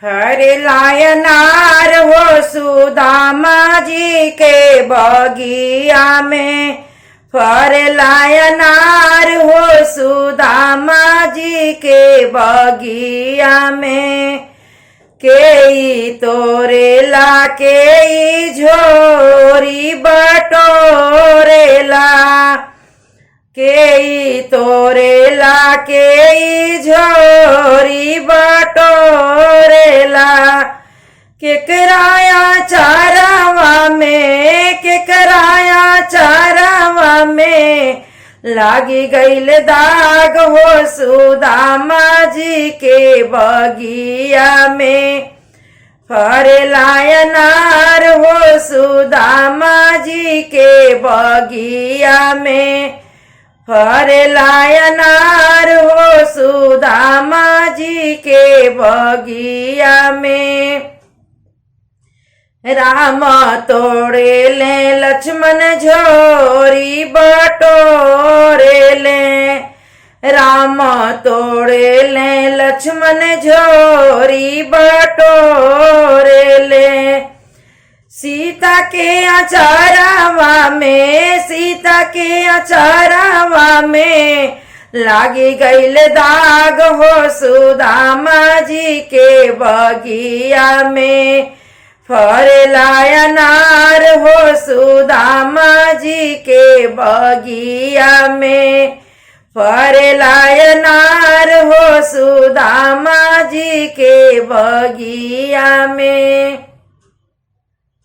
हरे लायनार हो सुदामा जी के बगिया में, हरे लायनार हो सुदामा जी के बगिया में। केई तोरेला केई झोरी बटोरेला, केई तोरेला केई झोरी बटोरेला। केकराया चारावा में, केकराया चारावा में, लागी गईल दाग हो सुदामा जी के बगिया में। हरे लायनार हो सुदामा जी के बगिया में, हरे लायनार हो सुदामा जी के बगिया में। राम तोड़े ले लक्ष्मण झोरी बटोरे ले, राम तोड़े ले लक्ष्मण झोरी बटोरे ले। सीता के अचारावा में, सीता के अचारावा में, लागी गईल दाग हो सुदामा जी के बगिया में। हरे लायनार हो सुदामा जी के बगिया में, हरे लायनार हो सुदामा जी के बगिया में।